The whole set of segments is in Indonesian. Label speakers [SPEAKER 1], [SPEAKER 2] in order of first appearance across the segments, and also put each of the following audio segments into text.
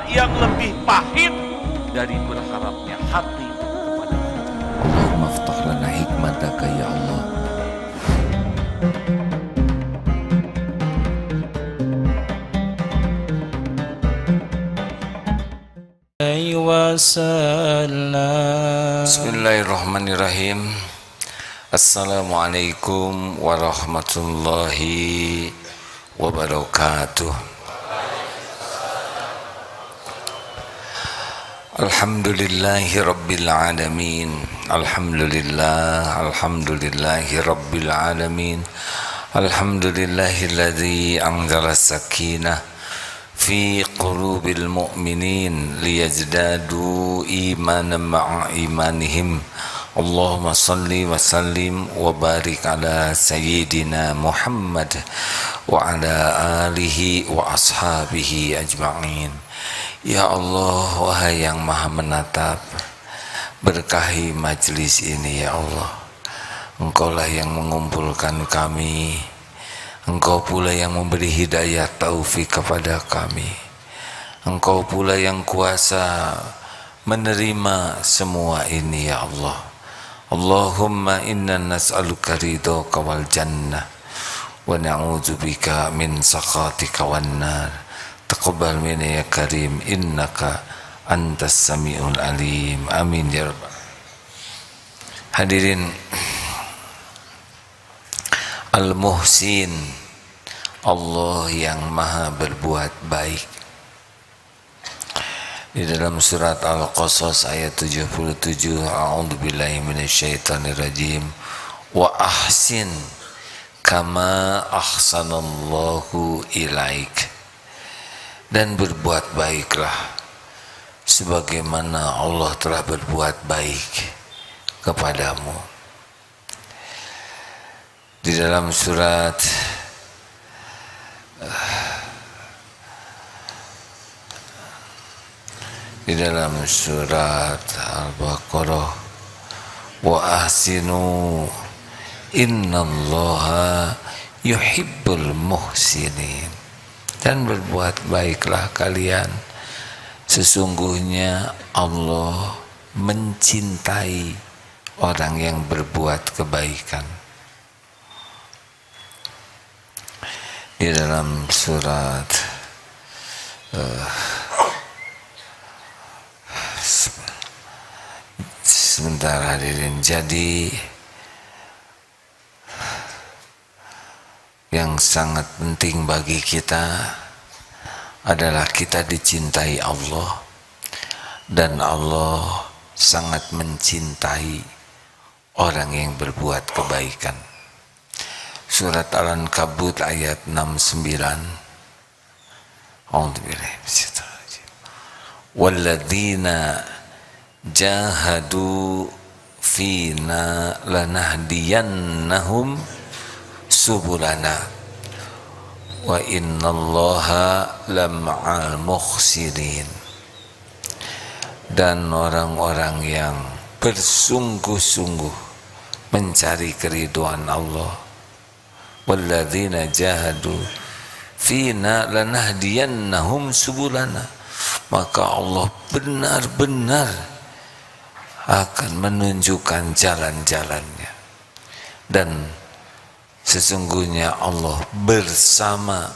[SPEAKER 1] yang lebih pahit dari berharapnya hati kepada Allah.
[SPEAKER 2] Allahumma aftah lana hikmataka ya Allah. Bismillahirrahmanirrahim. Assalamualaikum warahmatullahi wabarakatuh. Alhamdulillahi rabbil alamin. Alhamdulillahi rabbil alamin. Alhamdulillahilladzi anzala sakinah fi qulubil mu'minin liyazdadu imanan ma'a imanihim. Allahumma salli wa sallim wa barik ala sayyidina Muhammad wa ala alihi wa ashabihi ajma'in. Ya Allah, wahai yang maha menatap, berkahi majlis ini ya Allah. Engkaulah yang mengumpulkan kami, Engkau pula yang memberi hidayah taufik kepada kami. Engkau pula yang kuasa menerima semua ini ya Allah. Allahumma inna nas'aluka ridhaka wal jannah wa na'udzubika min sakhatika wan nar. Taqabbal minna ya karim innaka antas samiul alim. Amin ya rabbal. Hadirin Al-Muhsin, Allah yang maha berbuat baik. Di dalam surat Al-Qasas ayat 77, a'udzubillahi minasyaitonirrajim, wa ahsin kama ahsanallahu ilaik, dan berbuat baiklah sebagaimana Allah telah berbuat baik kepadamu. Di dalam surat Al-Baqarah, wa ahsinu innallaha yuhibbul muhsinin, dan berbuat baiklah kalian, sesungguhnya Allah mencintai orang yang berbuat kebaikan. Di dalam surat sebentar hadirin, jadi yang sangat penting bagi kita adalah kita dicintai Allah, dan Allah sangat mencintai orang yang berbuat kebaikan. Surat Al-Ankabut ayat 69. Walladzina jahadu fina lanahdiyannahum subulana wa innallaha lama'al muhsinin. Dan orang-orang yang bersungguh-sungguh mencari keridhaan Allah, walladzina jahadu fina lanahdiyannahum subulana, maka Allah benar-benar akan menunjukkan jalan-jalannya, dan sesungguhnya Allah bersama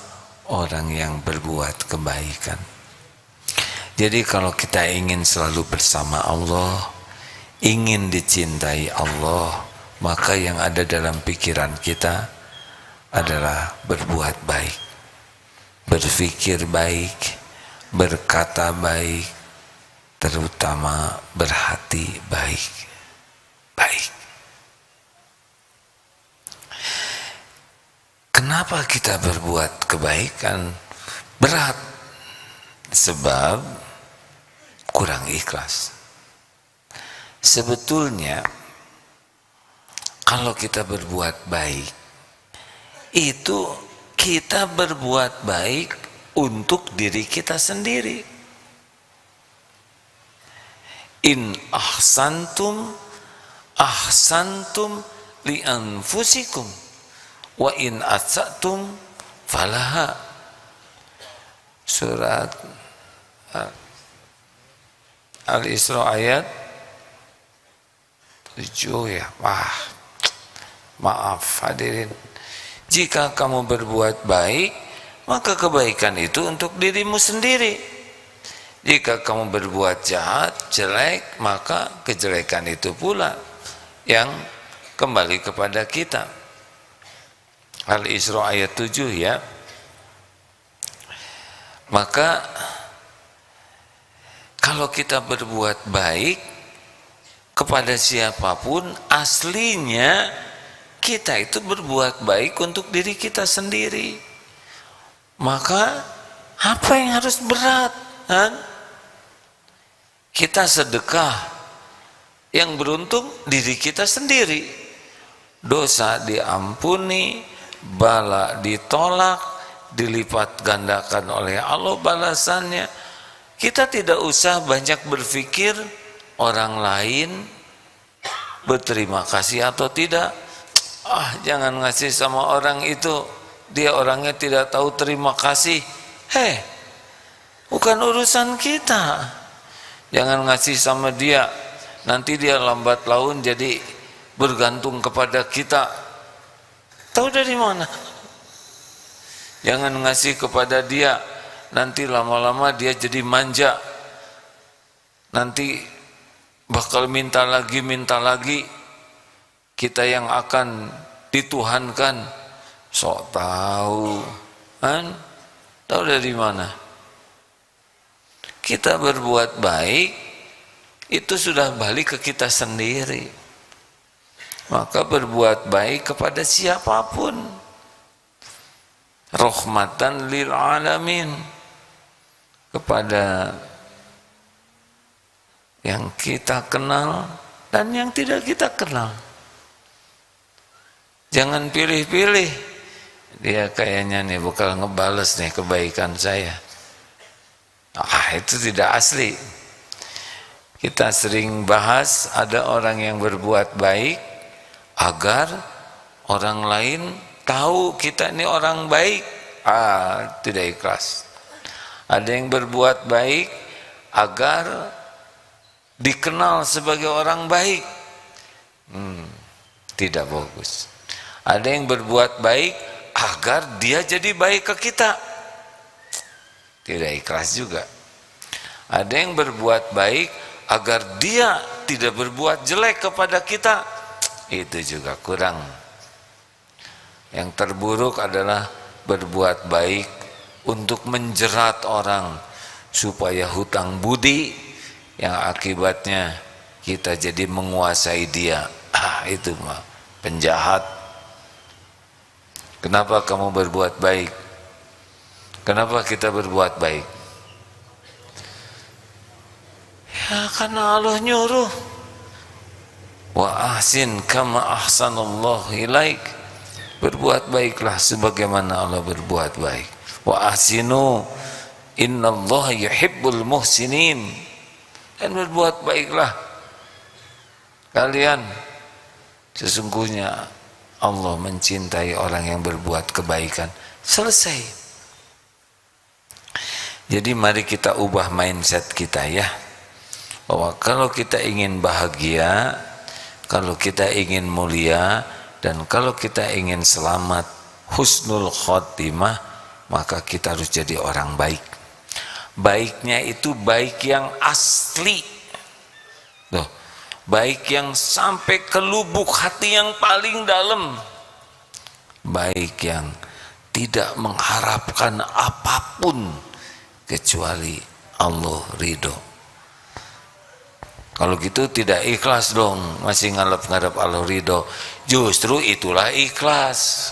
[SPEAKER 2] orang yang berbuat kebaikan. Jadi kalau kita ingin selalu bersama Allah, ingin dicintai Allah, maka yang ada dalam pikiran kita adalah berbuat baik, berpikir baik, berkata baik, terutama berhati baik. Kenapa kita berbuat kebaikan berat? Sebab kurang ikhlas. Sebetulnya kalau kita berbuat baik, itu kita berbuat baik untuk diri kita sendiri. In ahsantum ahsantum li anfusikum wa in atsatum falaha. Surat Al-Isra ayat 7 ya. Maaf hadirin. Jika kamu berbuat baik, maka kebaikan itu untuk dirimu sendiri. Jika kamu berbuat jahat, jelek, maka kejelekan itu pula yang kembali kepada kita. Al-Isra ayat 7 ya. Maka kalau kita berbuat baik kepada siapapun, aslinya kita itu berbuat baik untuk diri kita sendiri. Maka apa yang harus berat? Kita sedekah, yang beruntung diri kita sendiri. Dosa diampuni, bala ditolak, dilipat gandakan oleh Allah balasannya. Kita tidak usah banyak berpikir orang lain berterima kasih atau tidak. Jangan ngasih sama orang itu, dia orangnya tidak tahu terima kasih. Bukan urusan kita. Jangan ngasih sama dia, nanti dia lambat laun jadi bergantung kepada kita. Tahu dari mana? Jangan ngasih kepada dia, nanti lama-lama dia jadi manja. Nanti bakal minta lagi. Kita yang akan dituhankan. Sok tahu, tahu dari mana? Kita berbuat baik, itu sudah balik ke kita sendiri. Maka berbuat baik kepada siapapun, rahmatan lil alamin, kepada yang kita kenal dan yang tidak kita kenal. Jangan pilih-pilih, dia kayaknya nih bakal ngebales nih kebaikan saya. Itu tidak asli. Kita sering bahas, ada orang yang berbuat baik agar orang lain tahu kita ini orang baik. Tidak ikhlas. Ada yang berbuat baik agar dikenal sebagai orang baik. Tidak bagus. Ada yang berbuat baik agar dia jadi baik ke kita. Tidak ikhlas juga. Ada yang berbuat baik agar dia tidak berbuat jelek kepada kita. Itu juga kurang. Yang terburuk adalah berbuat baik untuk menjerat orang supaya hutang budi, yang akibatnya kita jadi menguasai dia. Itu mah penjahat. Kenapa kamu berbuat baik? Kenapa kita berbuat baik? Ya karena Allah nyuruh. Wa ahsin kama ahsanallahu ilaik. Berbuat baiklah sebagaimana Allah berbuat baik. Wa ahsinu innallaha yuhibbul muhsinin. Dan berbuat baiklah kalian, sesungguhnya Allah mencintai orang yang berbuat kebaikan. Selesai. Jadi mari kita ubah mindset kita ya, bahwa kalau kita ingin bahagia, kalau kita ingin mulia, dan kalau kita ingin selamat, husnul khotimah, maka kita harus jadi orang baik. Baiknya itu baik yang asli. Loh, baik yang sampai ke lubuk hati yang paling dalam. Baik yang tidak mengharapkan apapun kecuali Allah ridho. Kalau gitu tidak ikhlas dong, masih ngarep-ngarep Allah ridho. Justru itulah ikhlas.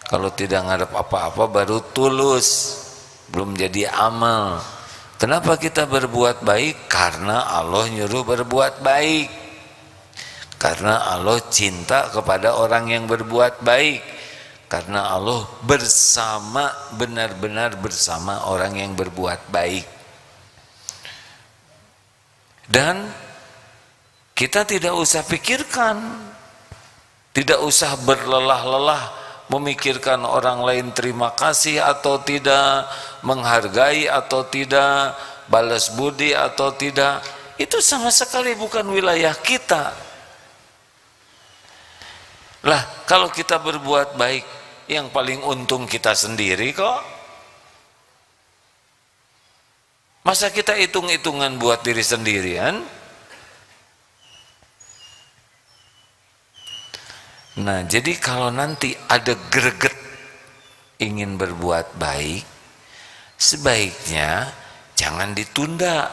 [SPEAKER 2] Kalau tidak ngarep apa-apa baru tulus, belum jadi amal. Kenapa kita berbuat baik? Karena Allah nyuruh berbuat baik. Karena Allah cinta kepada orang yang berbuat baik. Karena Allah bersama, benar-benar bersama orang yang berbuat baik. Dan kita tidak usah pikirkan, tidak usah berlelah-lelah memikirkan orang lain terima kasih atau tidak, menghargai atau tidak, balas budi atau tidak, itu sama sekali bukan wilayah kita. Lah, kalau kita berbuat baik, yang paling untung kita sendiri kok. Masa kita hitung-hitungan buat diri sendirian? Nah, jadi kalau nanti ada greget ingin berbuat baik, sebaiknya jangan ditunda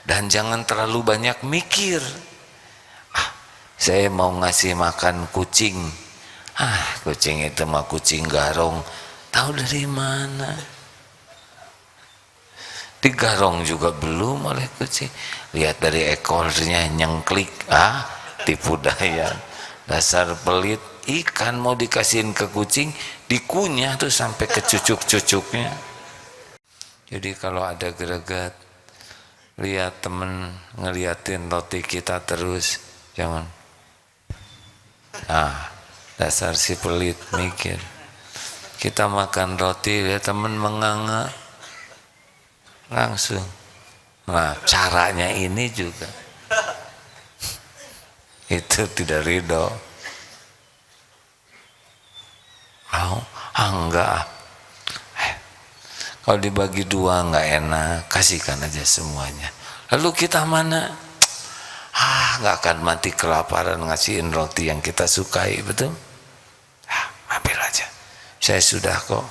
[SPEAKER 2] dan jangan terlalu banyak mikir. Saya mau ngasih makan kucing. Kucing itu mah kucing garong. Tahu dari mana? Digarong juga belum oleh kucing. Lihat dari ekornya nyengklik. Tipu daya. Dasar pelit. Ikan mau dikasihin ke kucing, dikunyah tuh sampai ke cucuk-cucuknya. Jadi kalau ada greget, lihat temen ngeliatin roti kita terus, jangan. Dasar si pelit mikir. Kita makan roti, lihat temen menganga, langsung. Nah, caranya ini juga. Itu tidak ridho. Enggak. Kalau dibagi dua enggak enak, kasihkan aja semuanya. Lalu kita mana? Enggak akan mati kelaparan ngasihin roti yang kita sukai, betul? Ambil aja. Saya sudah kok.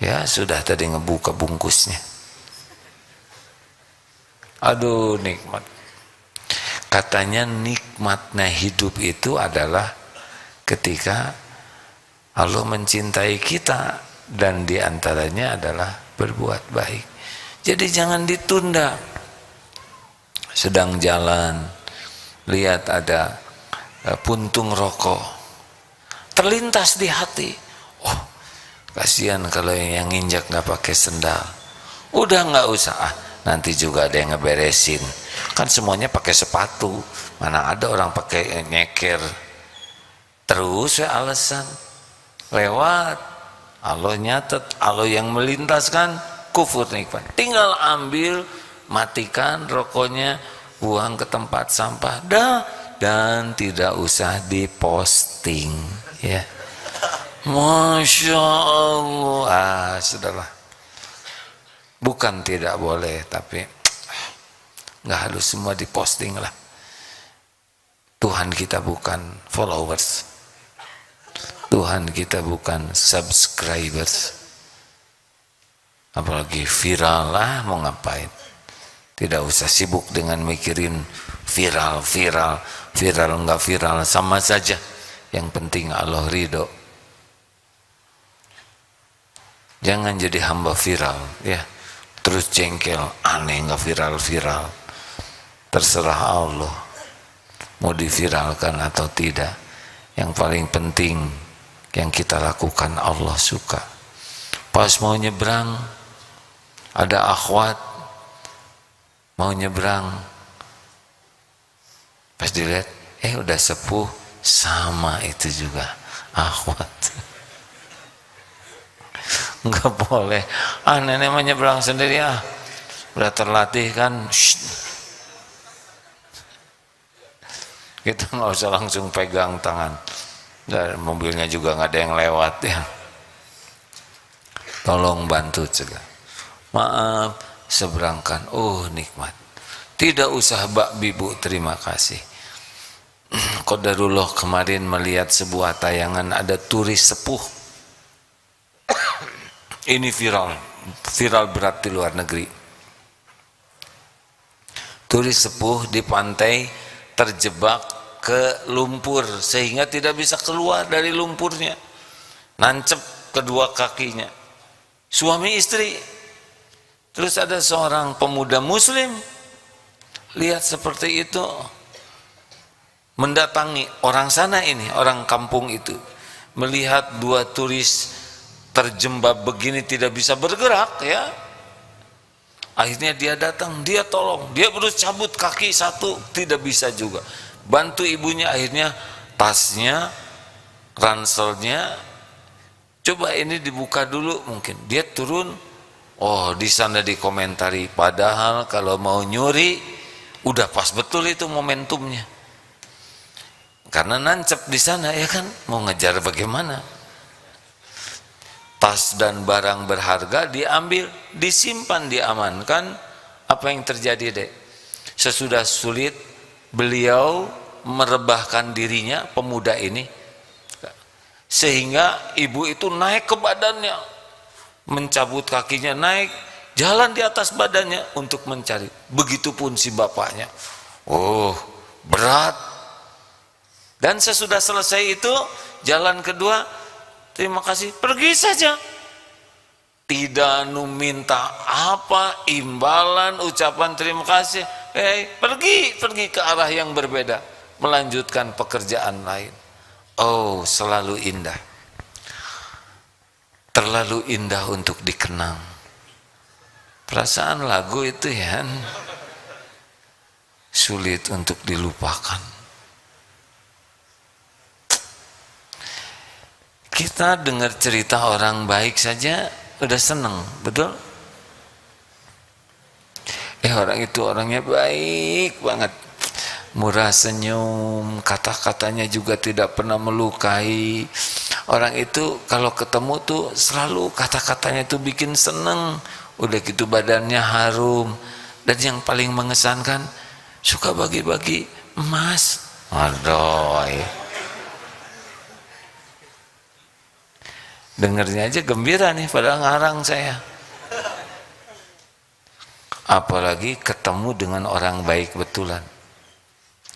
[SPEAKER 2] Ya, sudah tadi ngebuka bungkusnya. Aduh, nikmat. Katanya nikmatnya hidup itu adalah ketika Allah mencintai kita, dan diantaranya adalah berbuat baik. Jadi jangan ditunda. Sedang jalan, lihat ada puntung rokok, terlintas di hati. Kasihan kalau yang injak nggak pakai sendal. Udah nggak usah, nanti juga ada yang ngeberesin. Kan semuanya pakai sepatu. Mana ada orang pakai nyeker. Terus alasan. Lewat, Allah nyatet, Allah yang melintaskan, kufur nikmat. Tinggal ambil, matikan rokoknya, buang ke tempat sampah, dan tidak usah diposting, ya. Masya Allah. Sudahlah. Bukan tidak boleh, tapi nggak harus semua diposting lah. Tuhan kita bukan followers. Tuhan kita bukan subscribers. Apalagi viral lah, mau ngapain? Tidak usah sibuk dengan mikirin viral enggak viral, sama saja. Yang penting Allah ridho. Jangan jadi hamba viral, ya. Terus jengkel, aneh enggak viral. Terserah Allah mau diviralkan atau tidak. Yang paling penting yang kita lakukan Allah suka. Pas mau nyebrang, ada akhwat mau nyebrang, pas dilihat, udah sepuh, sama itu juga akhwat. Enggak boleh, nenek mau nyebrang sendiri, udah terlatih kan. Kita nggak usah langsung pegang tangan. Dan mobilnya juga nggak ada yang lewat, ya. Tolong bantu cegah. Maaf, seberangkan. Nikmat. Tidak usah Mbak Bibu, terima kasih. Qadarullah kemarin melihat sebuah tayangan, ada turis sepuh. Ini viral berat di luar negeri. Turis sepuh di pantai terjebak ke lumpur sehingga tidak bisa keluar dari lumpurnya, nancep kedua kakinya, suami istri. Terus ada seorang pemuda muslim lihat seperti itu, mendatangi orang sana, ini orang kampung itu, melihat dua turis terjebak begini tidak bisa bergerak, ya. Akhirnya dia datang, dia tolong, dia berusaha cabut kaki satu, tidak bisa juga. Bantu ibunya, akhirnya tasnya, ranselnya, coba ini dibuka dulu mungkin. Dia turun, Oh, di sana dikomentari, padahal kalau mau nyuri udah pas betul itu momentumnya. Karena nancep di sana ya kan, mau ngejar bagaimana? Tas dan barang berharga diambil, disimpan, diamankan. Apa yang terjadi, Dek? Sesudah sulit beliau merebahkan dirinya, pemuda ini, sehingga ibu itu naik ke badannya, mencabut kakinya, naik jalan di atas badannya untuk mencari. Begitupun si bapaknya. Oh, berat. Dan sesudah selesai itu, jalan kedua, terima kasih, pergi saja. Tidak minta apa, imbalan, ucapan terima kasih. Pergi ke arah yang berbeda, melanjutkan pekerjaan lain. Oh, selalu indah. Terlalu indah untuk dikenang. Perasaan lagu itu ya, sulit untuk dilupakan. Kita dengar cerita orang baik saja udah seneng, betul? Orang itu orangnya baik banget, murah senyum, kata-katanya juga tidak pernah melukai. Orang itu kalau ketemu tuh selalu kata-katanya tuh bikin seneng, udah gitu badannya harum, dan yang paling mengesankan suka bagi-bagi emas. Aduh, dengernya aja gembira nih, padahal ngarang saya. Apalagi ketemu dengan orang baik betulan,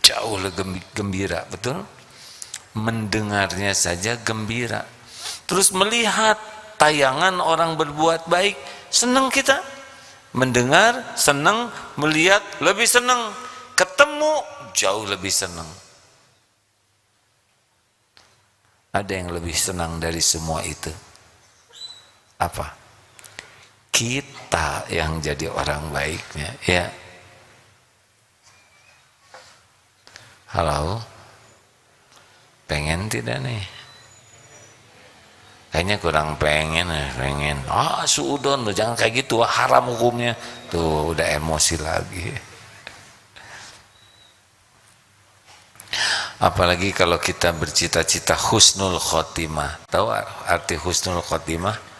[SPEAKER 2] jauh lebih gembira, betul? Mendengarnya saja gembira. Terus melihat tayangan orang berbuat baik, senang kita. Mendengar senang, melihat lebih senang, ketemu jauh lebih senang. Ada yang lebih senang dari semua itu. Apa? Kita yang jadi orang baiknya, ya. Halo, pengen tidak nih? Kayaknya kurang pengen. Suudon loh, jangan kayak gitu, haram hukumnya. Tuh udah emosi lagi. Apalagi kalau kita bercita-cita husnul khotimah. Tahu arti husnul khotimah?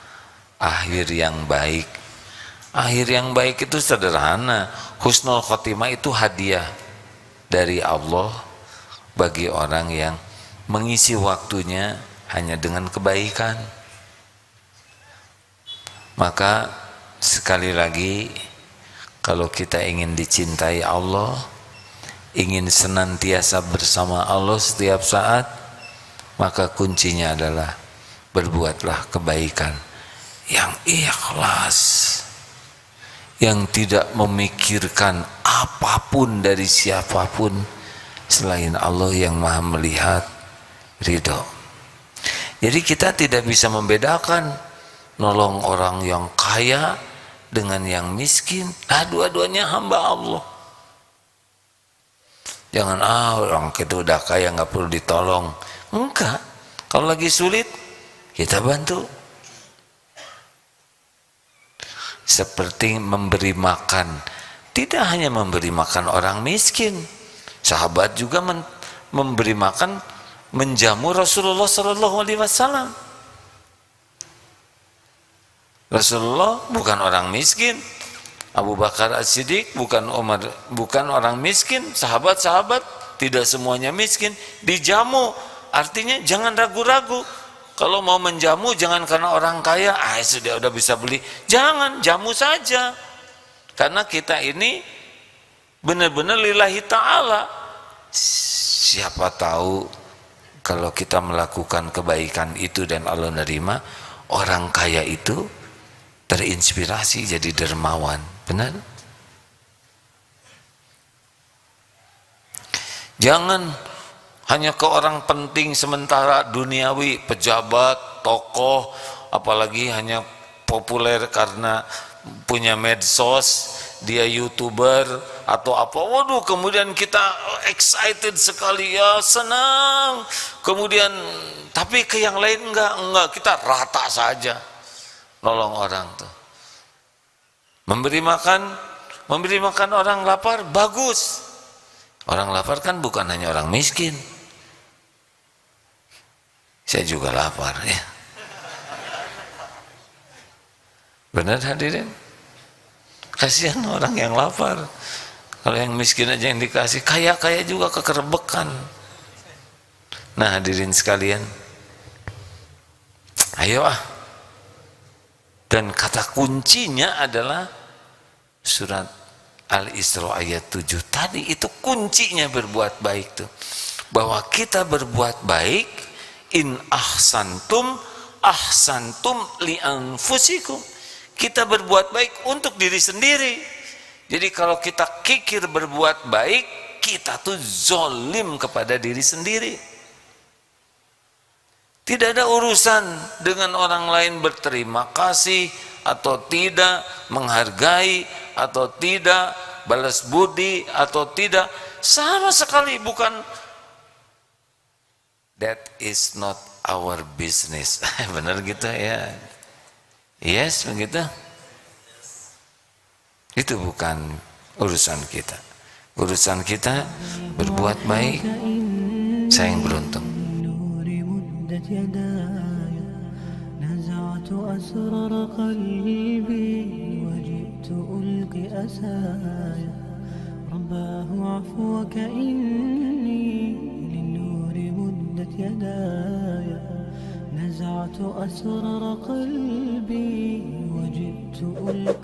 [SPEAKER 2] Akhir yang baik. Akhir yang baik itu sederhana. Husnul khotimah itu hadiah dari Allah bagi orang yang mengisi waktunya hanya dengan kebaikan. Maka sekali lagi, kalau kita ingin dicintai Allah, ingin senantiasa bersama Allah setiap saat, maka kuncinya adalah berbuatlah kebaikan yang ikhlas, yang tidak memikirkan apapun dari siapapun selain Allah yang Maha melihat, ridho. Jadi kita tidak bisa membedakan nolong orang yang kaya dengan yang miskin. Dua-duanya hamba Allah. Jangan orang kita udah kaya nggak perlu ditolong. Enggak. Kalau lagi sulit kita bantu. Seperti memberi makan. Tidak hanya memberi makan orang miskin. Sahabat juga memberi makan, menjamu Rasulullah SAW. Rasulullah bukan orang miskin. Abu Bakar As-Siddiq bukan orang miskin. Sahabat-sahabat tidak semuanya miskin. Dijamu, artinya jangan ragu-ragu. Kalau mau menjamu jangan karena orang kaya, sudah bisa beli. Jangan, jamu saja. Karena kita ini benar-benar lillahi ta'ala. Siapa tahu kalau kita melakukan kebaikan itu dan Allah nerima, orang kaya itu terinspirasi jadi dermawan. Benar? Jangan hanya ke orang penting sementara duniawi, pejabat, tokoh, apalagi hanya populer karena punya medsos, dia YouTuber atau apa. Waduh, kemudian kita excited sekali, ya senang. Kemudian tapi ke yang lain enggak, kita rata saja nolong orang tuh. Memberi makan orang lapar bagus. Orang lapar kan bukan hanya orang miskin. Saya juga lapar ya. Benar hadirin? Kasihan orang yang lapar. Kalau yang miskin aja yang dikasih, kaya-kaya juga kekerbekan. Nah hadirin sekalian, ayo Dan kata kuncinya adalah surat Al-Isra ayat 7 tadi, itu kuncinya berbuat baik tuh. Bahwa kita berbuat baik, in ahsantum li anfusikum. Kita berbuat baik untuk diri sendiri. Jadi kalau kita kikir berbuat baik, kita tuh zolim kepada diri sendiri. Tidak ada urusan dengan orang lain berterima kasih atau tidak, menghargai atau tidak, balas budi atau tidak, sama sekali bukan. That is not our business. Benar gitu ya? Yes, begitu. Itu bukan urusan kita. Urusan kita berbuat baik. Saya yang beruntung. نزعت أسرار قلبي وجئت ألقي أسايا رباه عفوك إني للنور مدت يدايا نزعت أسرار قلبي وجئت ألقي